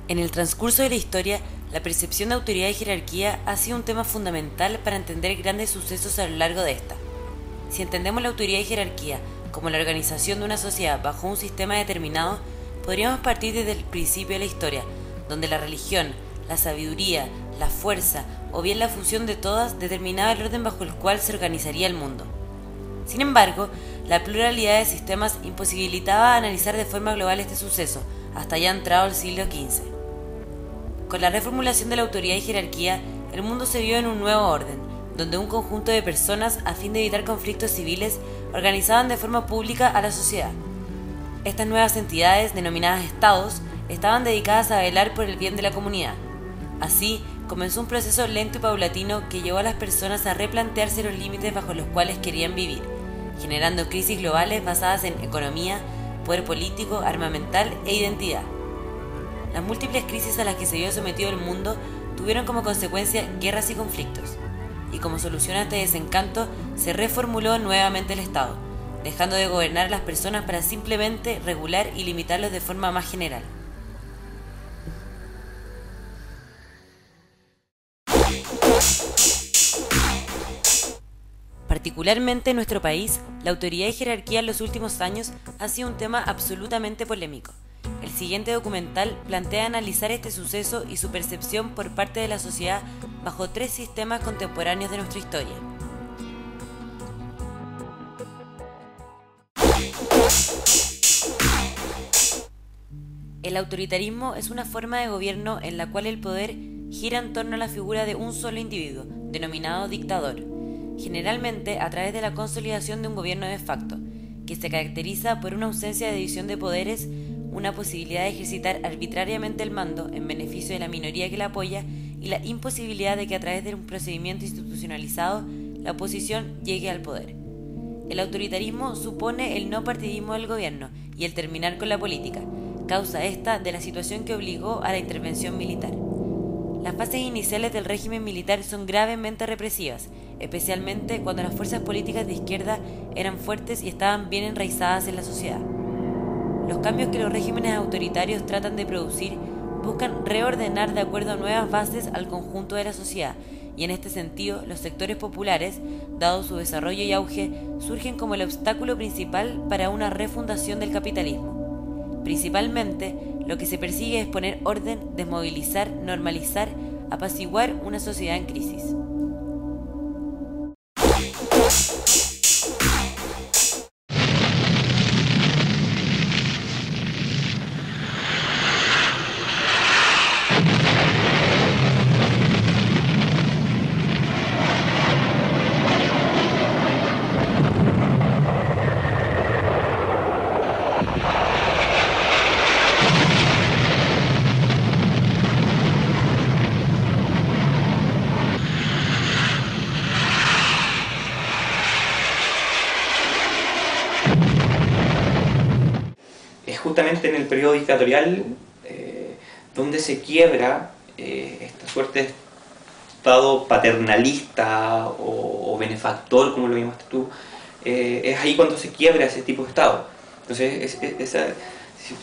En el transcurso de la historia, la percepción de autoridad y jerarquía ha sido un tema fundamental para entender grandes sucesos a lo largo de esta. Si entendemos la autoridad y jerarquía como la organización de una sociedad bajo un sistema determinado, podríamos partir desde el principio de la historia, donde la religión, la sabiduría, la fuerza o bien la fusión de todas determinaba el orden bajo el cual se organizaría el mundo. Sin embargo, la pluralidad de sistemas imposibilitaba analizar de forma global este suceso, hasta ya entrado el siglo XV. Con la reformulación de la autoridad y jerarquía, el mundo se vio en un nuevo orden, donde un conjunto de personas, a fin de evitar conflictos civiles, organizaban de forma pública a la sociedad. Estas nuevas entidades, denominadas estados, estaban dedicadas a velar por el bien de la comunidad. Así, comenzó un proceso lento y paulatino que llevó a las personas a replantearse los límites bajo los cuales querían vivir, generando crisis globales basadas en economía, poder político, armamental e identidad. Las múltiples crisis a las que se vio sometido el mundo tuvieron como consecuencia guerras y conflictos, y como solución a este desencanto se reformuló nuevamente el Estado, dejando de gobernar a las personas para simplemente regular y limitarlos de forma más general. Particularmente en nuestro país, la autoridad y jerarquía en los últimos años ha sido un tema absolutamente polémico. El siguiente documental plantea analizar este suceso y su percepción por parte de la sociedad bajo 3 sistemas contemporáneos de nuestra historia. El autoritarismo es una forma de gobierno en la cual el poder gira en torno a la figura de un solo individuo, denominado dictador, generalmente a través de la consolidación de un gobierno de facto, que se caracteriza por una ausencia de división de poderes, una posibilidad de ejercitar arbitrariamente el mando en beneficio de la minoría que la apoya y la imposibilidad de que a través de un procedimiento institucionalizado la oposición llegue al poder. El autoritarismo supone el no partidismo del gobierno y el terminar con la política, causa esta de la situación que obligó a la intervención militar. Las fases iniciales del régimen militar son gravemente represivas, especialmente cuando las fuerzas políticas de izquierda eran fuertes y estaban bien enraizadas en la sociedad. Los cambios que los regímenes autoritarios tratan de producir buscan reordenar de acuerdo a nuevas bases al conjunto de la sociedad, y en este sentido los sectores populares, dado su desarrollo y auge, surgen como el obstáculo principal para una refundación del capitalismo. Principalmente, lo que se persigue es poner orden, desmovilizar, normalizar, apaciguar una sociedad en crisis. Es justamente en el periodo dictatorial donde se quiebra esta suerte de estado paternalista o benefactor, como lo llamaste tú. Es ahí cuando se quiebra ese tipo de estado. Entonces,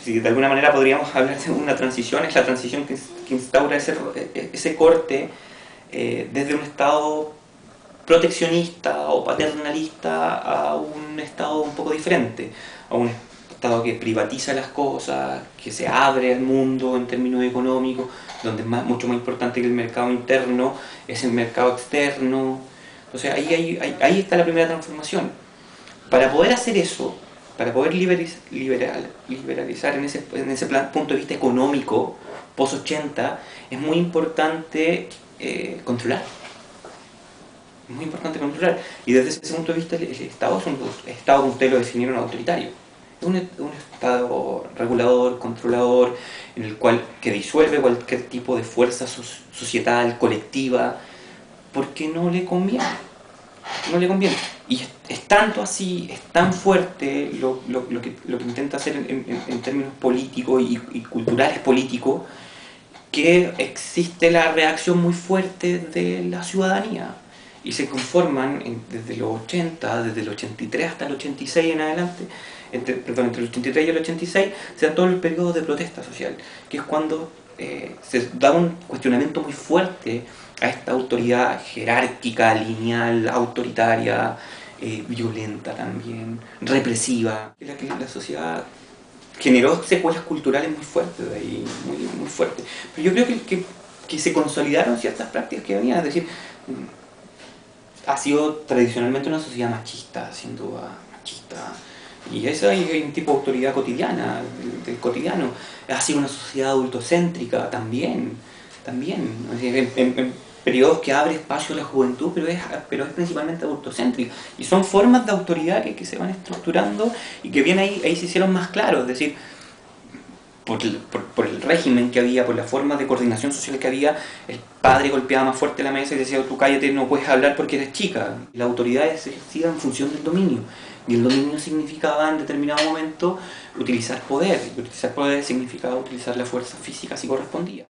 si de alguna manera podríamos hablar de una transición, es la transición que instaura ese corte desde un estado proteccionista o paternalista a un estado un poco diferente, a un estado que privatiza las cosas, que se abre al mundo en términos económicos, donde es mucho más importante que el mercado interno es el mercado externo. Entonces ahí está la primera transformación. Para poder hacer eso, para poder liberalizar en ese punto de vista económico, post-80, es muy importante controlar. Es muy importante controlar. Y desde ese punto de vista, el Estado es un Estado, como ustedes lo definieron, autoritario. Es un Estado regulador, controlador, en el cual que disuelve cualquier tipo de fuerza societal, colectiva, porque no le conviene. No le conviene. Y es tanto así, es tan fuerte lo que intenta hacer en términos políticos y culturales políticos, que existe la reacción muy fuerte de la ciudadanía. Y se conforman desde los 80, desde el 83 hasta el 86 en adelante, entre el 83 y el 86, se da todo el periodo de protesta social, que es cuando se da un cuestionamiento muy fuerte a esta autoridad jerárquica, lineal, autoritaria, violenta también, represiva. La sociedad generó secuelas culturales muy fuertes de ahí, muy fuertes. Pero yo creo que se consolidaron ciertas prácticas que venían, es decir, ha sido tradicionalmente una sociedad machista, sin duda, machista. Y eso hay un tipo de autoridad cotidiana, del cotidiano. Ha sido una sociedad adultocéntrica también. En periodos que abre espacio a la juventud, pero es principalmente adultocéntrica. Y son formas de autoridad que se van estructurando y que bien ahí se hicieron más claros. Es decir, por el régimen que había, por la forma de coordinación social que había, el padre golpeaba más fuerte la mesa y decía: tú cállate, no puedes hablar porque eres chica. La autoridad es ejercida en función del dominio, y el dominio significaba en determinado momento utilizar poder, y utilizar poder significaba utilizar la fuerza física si correspondía.